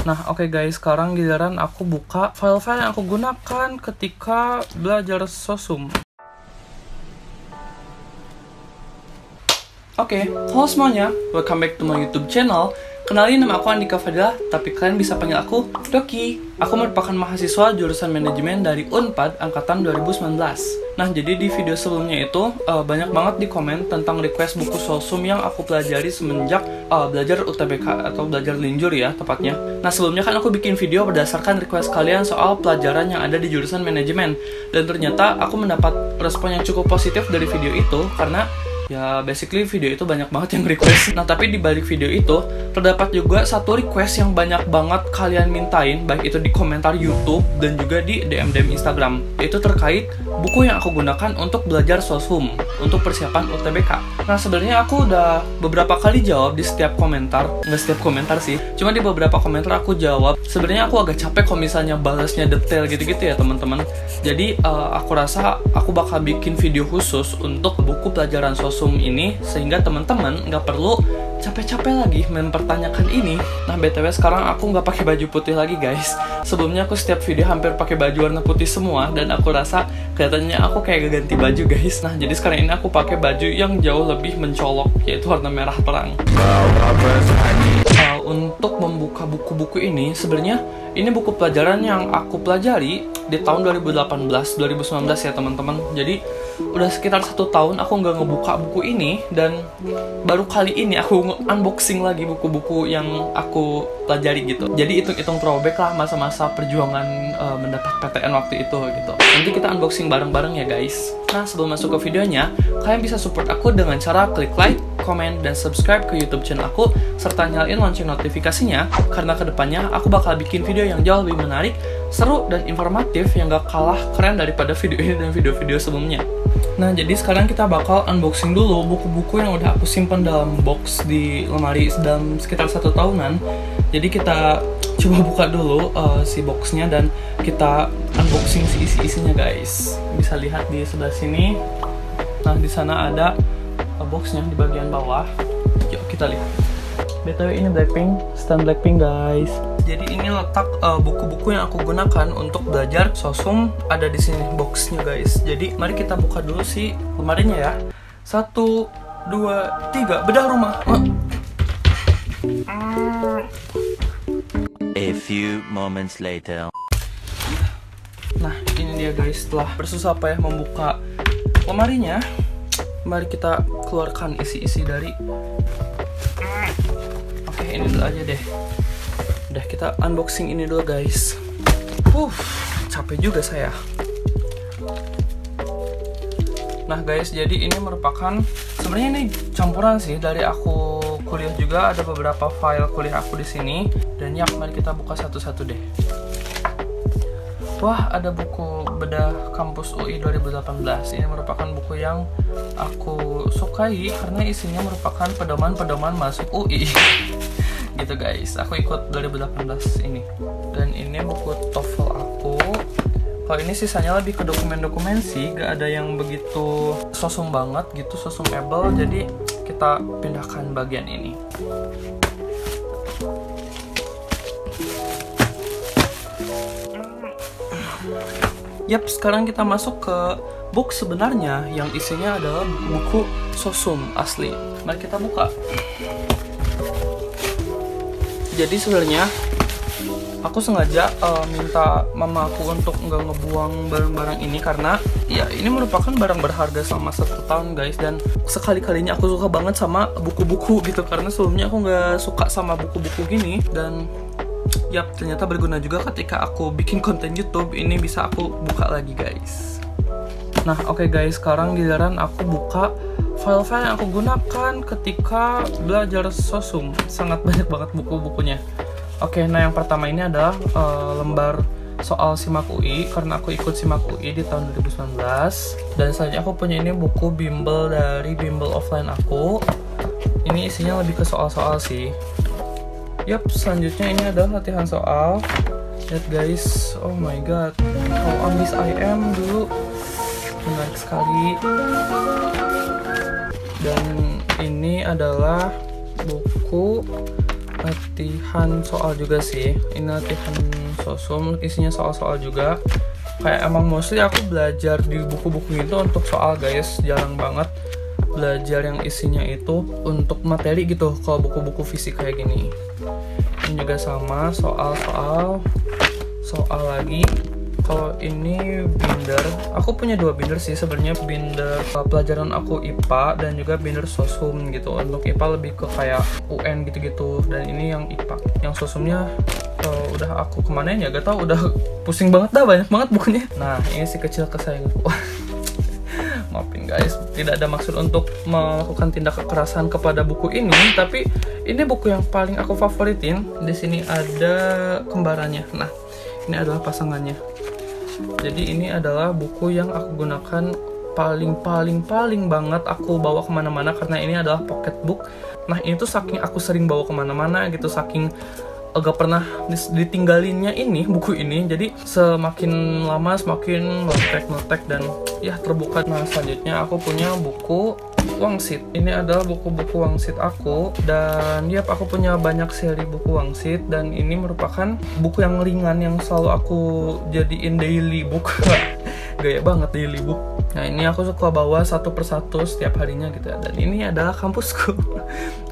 Nah, oke guys, sekarang giliran aku buka file-file yang aku gunakan ketika belajar sosum. Oke, halo semuanya, welcome back to my YouTube channel. Kenalin, nama aku Andika Fadilah, tapi kalian bisa panggil aku Doki. Aku merupakan mahasiswa jurusan manajemen dari Unpad angkatan 2019. Nah, jadi di video sebelumnya itu banyak banget di komen tentang request buku sosum yang aku pelajari semenjak belajar UTBK atau belajar linjur ya tepatnya. Nah, sebelumnya kan aku bikin video berdasarkan request kalian soal pelajaran yang ada di jurusan manajemen. Dan ternyata aku mendapat respon yang cukup positif dari video itu karena ya, basically video itu banyak banget yang request. Nah, tapi di balik video itu terdapat juga satu request yang banyak banget kalian mintain, baik itu di komentar YouTube dan juga di DM Instagram. Itu terkait buku yang aku gunakan untuk belajar sosum untuk persiapan UTBK. Nah, sebenarnya aku udah beberapa kali jawab di setiap komentar, nggak setiap komentar sih, cuma di beberapa komentar aku jawab. Sebenarnya aku agak capek kalau misalnya balasnya detail gitu-gitu ya teman-teman. Jadi aku rasa aku bakal bikin video khusus untuk buku pelajaran sosum ini sehingga teman-teman nggak perlu capek-capek lagi mempertanyakan ini. Nah, BTW sekarang aku nggak pakai baju putih lagi guys. Sebelumnya aku setiap video hampir pakai baju warna putih semua dan aku rasa kelihatannya aku kayak ganti baju guys. Nah, jadi sekarang ini aku pakai baju yang jauh lebih mencolok, yaitu warna merah terang. Untuk membuka buku-buku ini, sebenarnya ini buku pelajaran yang aku pelajari di tahun 2018-2019 ya teman-teman. Jadi udah sekitar 1 tahun aku nggak ngebuka buku ini, dan baru kali ini aku unboxing lagi buku-buku yang aku pelajari gitu. Jadi hitung-hitung throwback lah masa-masa perjuangan mendapat PTN waktu itu gitu. Nanti kita unboxing bareng-bareng ya guys. Nah, sebelum masuk ke videonya, kalian bisa support aku dengan cara klik like, komen, dan subscribe ke YouTube channel aku, serta nyalain lonceng notifikasinya, karena kedepannya aku bakal bikin video yang jauh lebih menarik, seru, dan informatif yang gak kalah keren daripada video ini dan video-video sebelumnya. Nah, jadi sekarang kita bakal unboxing dulu buku-buku yang udah aku simpan dalam box di lemari dalam sekitar 1 tahunan. Jadi kita coba buka dulu si boxnya dan kita unboxing si isi-isinya guys. Bisa lihat di sebelah sini. Nah, di sana ada boxnya di bagian bawah. Yuk kita lihat. BTW ini Blackpink, stand Blackpink guys. Jadi ini letak buku-buku yang aku gunakan untuk belajar sosum ada di sini boxnya guys. Jadi mari kita buka dulu si lemarinya ya. 1, 2, 3, bedah rumah. A few moments later. Nah, ini dia guys, setelah bersusah payah membuka lemarinya, mari kita keluarkan isi-isi dari. Oke, ini dulu aja deh. Udah, kita unboxing ini dulu guys. Capek juga saya. Nah guys, jadi ini merupakan, sebenarnya ini campuran sih dari aku kuliah juga, ada beberapa file kuliah aku di sini. Dan ya, mari kita buka satu-satu deh. Wah, ada buku bedah kampus UI 2018. Ini merupakan buku yang aku sukai karena isinya merupakan pedoman-pedoman masuk UI. Gitu guys, aku ikut 2018 ini. Dan ini buku TOEFL aku. Kalau ini sisanya lebih ke dokumen-dokumen sih, gak ada yang begitu sosum banget gitu, sosumable. Jadi kita pindahkan bagian ini. Yap, sekarang kita masuk ke box sebenarnya yang isinya adalah buku sosum asli. Mari kita buka. Jadi sebenarnya aku sengaja minta mama aku untuk nggak ngebuang barang-barang ini karena ya ini merupakan barang berharga selama 1 tahun guys, dan sekali-kalinya aku suka banget sama buku-buku gitu, karena sebelumnya aku nggak suka sama buku-buku gini. Dan yap, ternyata berguna juga ketika aku bikin konten YouTube. Ini bisa aku buka lagi guys. Nah, oke guys, sekarang giliran aku buka file-file yang aku gunakan ketika belajar sosum. Sangat banyak banget buku-bukunya. Oke, nah yang pertama ini adalah lembar soal SIMAK UI, karena aku ikut SIMAK UI di tahun 2019. Dan selanjutnya aku punya ini buku bimbel dari bimbel offline aku. Ini isinya lebih ke soal-soal sih. Yap, selanjutnya ini adalah latihan soal. Lihat guys, oh my god, how ambis I am dulu, menarik sekali. Dan ini adalah buku latihan soal juga sih. Ini latihan sosum, isinya soal-soal juga. Kayak emang mostly aku belajar di buku-buku itu untuk soal guys. Jarang banget belajar yang isinya itu untuk materi gitu kalau buku-buku fisik kayak gini. Ini juga sama, soal lagi. Kalau ini binder, aku punya 2 binder sih sebenarnya, binder pelajaran aku IPA dan juga binder sosum gitu. Untuk IPA lebih ke kayak UN gitu-gitu, dan ini yang IPA. Yang sosumnya udah aku kemanain ya, gak tau, udah pusing banget dah, banyak banget bukunya. Nah, ini si kecil kesayanganku. Maafin guys, tidak ada maksud untuk melakukan tindak kekerasan kepada buku ini, tapi ini buku yang paling aku favoritin. Di sini ada kembarannya. Nah, ini adalah pasangannya. Jadi ini adalah buku yang aku gunakan paling banget aku bawa kemana-mana, karena ini adalah pocket book. Nah, ini tuh saking aku sering bawa kemana-mana gitu, saking agak pernah ditinggalinnya ini buku ini, jadi semakin lama semakin meletek dan ya terbuka. Nah, selanjutnya aku punya buku Wangsit. Ini adalah buku-buku Wangsit aku, dan ya aku punya banyak seri buku Wangsit, dan ini merupakan buku yang ringan yang selalu aku jadiin daily book. Gaya banget daily book. Nah, ini aku suka bawa satu persatu setiap harinya gitu ya. Dan ini adalah kampusku.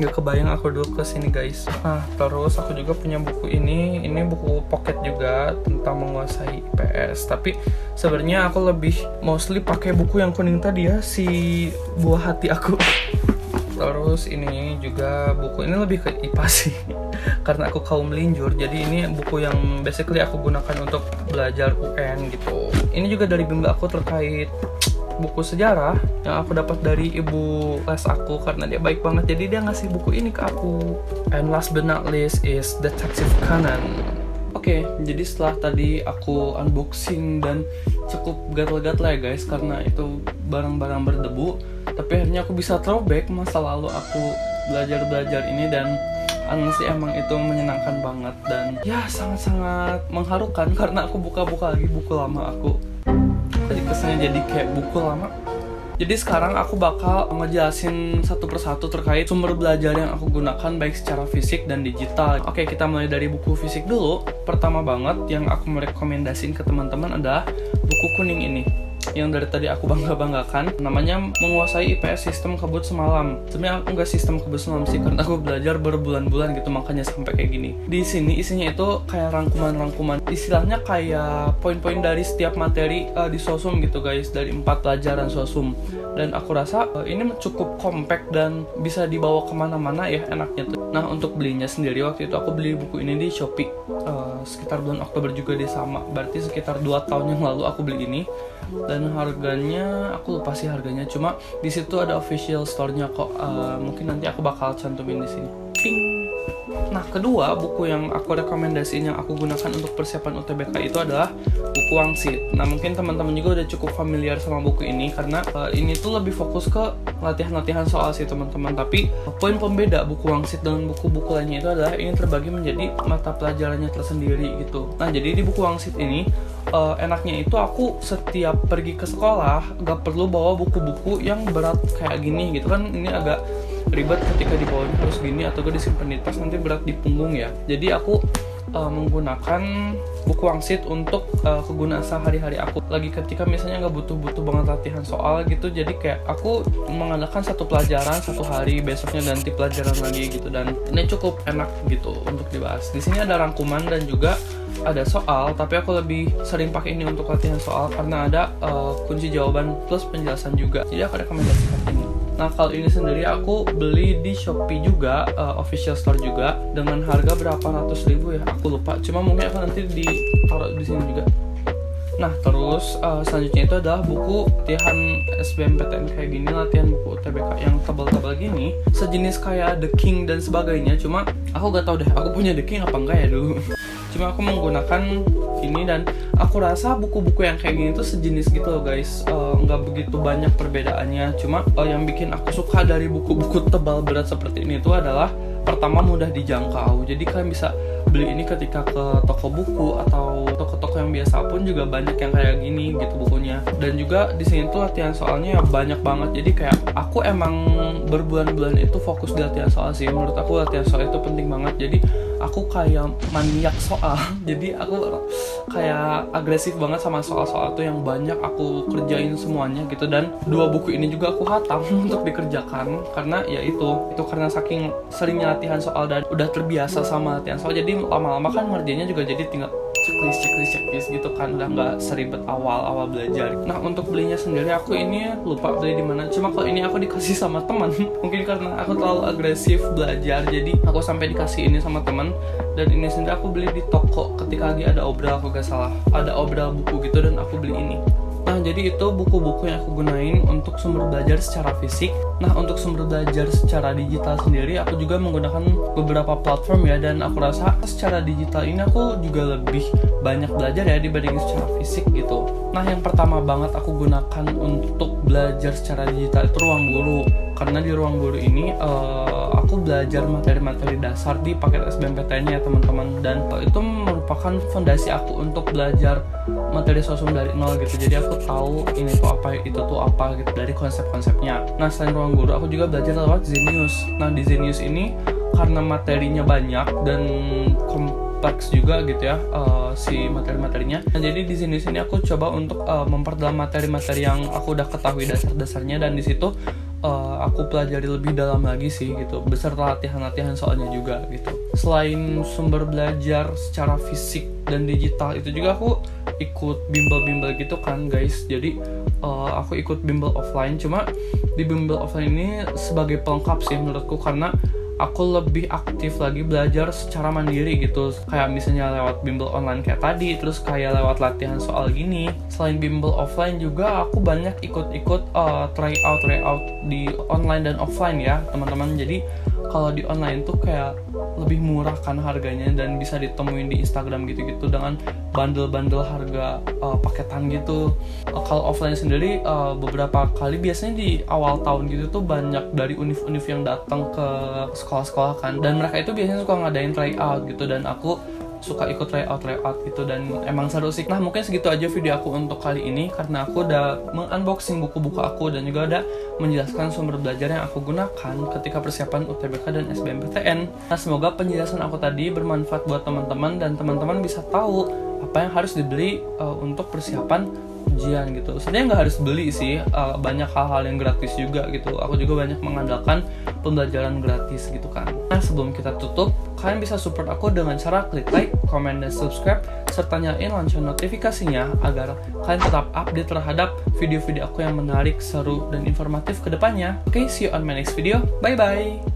Gak kebayang aku dulu kesini guys. Nah, terus aku juga punya buku ini. Ini buku pocket juga tentang menguasai IPS. Tapi sebenarnya aku lebih mostly pakai buku yang kuning tadi ya, si buah hati aku. Terus ini juga buku ini lebih ke IPA sih. Karena aku kaum melinjur, jadi ini buku yang basically aku gunakan untuk belajar UN gitu. Ini juga dari bimbel aku terkait buku sejarah yang aku dapat dari ibu les aku, karena dia baik banget, jadi dia ngasih buku ini ke aku. And last but not least is Detektif Conan. Oke, jadi setelah tadi aku unboxing dan cukup gatel-gatel ya guys, karena itu barang-barang berdebu, tapi akhirnya aku bisa throwback masa lalu aku belajar ini, dan honestly emang itu menyenangkan banget dan ya sangat-sangat mengharukan, karena aku buka-buka lagi buku lama aku. Jadi kesannya jadi kayak buku lama. Jadi sekarang aku bakal ngejelasin satu persatu terkait sumber belajar yang aku gunakan baik secara fisik dan digital. Oke, kita mulai dari buku fisik dulu. Pertama banget yang aku merekomendasiin ke teman-teman adalah buku kuning ini, yang dari tadi aku bangga-banggakan. Namanya Menguasai IPS Sistem Kebut Semalam. Sebenarnya aku nggak sistem kebut semalam sih, karena aku belajar berbulan-bulan gitu, makanya sampai kayak gini. Di sini isinya itu kayak rangkuman-rangkuman, istilahnya kayak poin-poin dari setiap materi di sosum gitu guys, dari 4 pelajaran sosum. Dan aku rasa ini cukup compact dan bisa dibawa kemana-mana ya, enaknya tuh. Nah, untuk belinya sendiri, waktu itu aku beli buku ini di Shopee sekitar bulan Oktober juga dia sama, berarti sekitar 2 tahun yang lalu aku beli ini. Dan harganya aku lupa sih harganya, cuma di situ ada official store-nya kok. Mungkin nanti aku bakal cantumin di sini. Ping. Nah, kedua buku yang aku rekomendasiin yang aku gunakan untuk persiapan UTBK itu adalah buku Wangsit. Nah, mungkin teman-teman juga udah cukup familiar sama buku ini, karena ini tuh lebih fokus ke latihan-latihan soal sih teman-teman. Tapi poin pembeda buku Wangsit dengan buku-buku lainnya itu adalah ini terbagi menjadi mata pelajarannya tersendiri gitu. Nah, jadi di buku Wangsit ini enaknya itu aku setiap pergi ke sekolah gak perlu bawa buku-buku yang berat kayak gini gitu kan. Ini agak ribet ketika dibawanya harus gini, atau gue disimpan di tas nanti berat di punggung ya. Jadi aku menggunakan buku Wangsit untuk kegunaan sehari-hari aku. Lagi ketika misalnya nggak butuh banget latihan soal gitu, jadi kayak aku mengandalkan satu pelajaran satu hari, besoknya ganti pelajaran lagi gitu, dan ini cukup enak gitu untuk dibahas. Di sini ada rangkuman dan juga ada soal, tapi aku lebih sering pakai ini untuk latihan soal karena ada kunci jawaban plus penjelasan juga. Jadi aku rekomendasikan ini. Nah, kalau ini sendiri aku beli di Shopee juga, official store juga, dengan harga berapa ratus ribu ya, aku lupa. Cuma mungkin aku nanti ditaruh di sini juga. Nah, terus selanjutnya itu adalah buku latihan SBMPTN kayak gini, latihan buku UTBK yang tebal-tebal gini, sejenis kayak The King dan sebagainya. Cuma aku gak tahu deh, aku punya The King apa enggak ya dulu. Cuma aku menggunakan ini, dan aku rasa buku-buku yang kayak gini tuh sejenis gitu loh guys. Nggak begitu banyak perbedaannya. Cuma yang bikin aku suka dari buku-buku tebal berat seperti ini tuh adalah pertama mudah dijangkau. Jadi kalian bisa beli ini ketika ke toko buku atau toko-toko yang biasa pun juga banyak yang kayak gini gitu bukunya. Dan juga di sini tuh latihan soalnya banyak banget. Jadi kayak aku emang berbulan-bulan itu fokus di latihan soal sih. Menurut aku latihan soal itu penting banget. Jadi aku kayak maniak soal. Jadi aku kayak agresif banget sama soal-soal tuh yang banyak aku kerjain semuanya gitu. Dan 2 buku ini juga aku hatam untuk dikerjakan karena ya itu karena saking seringnya latihan soal dan udah terbiasa sama latihan soal, jadi lama-lama kan ngerjainnya juga jadi tinggal checklist gitu kan, udah nggak seribet awal belajar. Nah untuk belinya sendiri aku ini lupa beli di mana, cuma kalau ini aku dikasih sama teman mungkin karena aku terlalu agresif belajar jadi aku sampai dikasih ini sama teman. Dan ini sendiri aku beli di toko ketika lagi ada obral, aku gak salah ada obral buku gitu dan aku beli ini. Nah jadi itu buku-buku yang aku gunain untuk sumber belajar secara fisik. Nah untuk sumber belajar secara digital sendiri aku juga menggunakan beberapa platform ya, dan aku rasa secara digital ini aku juga lebih banyak belajar ya dibanding secara fisik gitu. Nah yang pertama banget aku gunakan untuk belajar secara digital itu Ruang Guru. Karena di Ruang Guru ini aku belajar materi-materi dasar di paket SBMPTN ya teman-teman, dan itu merupakan fondasi aku untuk belajar materi sosum dari nol gitu. Jadi aku tahu ini tuh apa, itu tuh apa gitu dari konsep-konsepnya. Nah selain Ruang Guru aku juga belajar lewat Zenius. Nah di Zenius ini karena materinya banyak dan kompleks juga gitu ya si materi-materinya. Nah jadi di Zenius ini aku coba untuk memperdalam materi-materi yang aku udah ketahui dasar-dasarnya, dan di situ aku pelajari lebih dalam lagi sih gitu, beserta latihan-latihan soalnya juga gitu. Selain sumber belajar secara fisik dan digital itu juga aku ikut bimbel-bimbel gitu kan guys. Jadi aku ikut bimbel offline, cuma di bimbel offline ini sebagai pelengkap sih menurutku, karena aku lebih aktif lagi belajar secara mandiri gitu. Kayak misalnya lewat bimbel online kayak tadi, terus kayak lewat latihan soal gini. Selain bimbel offline juga aku banyak ikut-ikut tryout di online dan offline ya teman-teman. Jadi kalau di online tuh kayak lebih murah kan harganya, dan bisa ditemuin di Instagram gitu-gitu dengan bundle-bundle harga paketan gitu. Kalau offline sendiri beberapa kali biasanya di awal tahun gitu tuh banyak dari univ-univ yang datang ke sekolah-sekolah kan, dan mereka itu biasanya suka ngadain tryout gitu, dan aku suka ikut tryout gitu, dan emang seru sih. Nah mungkin segitu aja video aku untuk kali ini, karena aku udah mengunboxing buku-buku aku dan juga udah menjelaskan sumber belajar yang aku gunakan ketika persiapan UTBK dan SBMPTN. Nah semoga penjelasan aku tadi bermanfaat buat teman-teman, dan teman-teman bisa tahu apa yang harus dibeli untuk persiapan ujian gitu. Sebenarnya nggak harus beli sih, banyak hal-hal yang gratis juga gitu. Aku juga banyak mengandalkan pembelajaran gratis gitu kan. Nah sebelum kita tutup, kalian bisa support aku dengan cara klik like, comment, dan subscribe, serta nyalain lonceng notifikasinya agar kalian tetap update terhadap video-video aku yang menarik, seru, dan informatif ke depannya. Oke, see you on my next video. Bye-bye!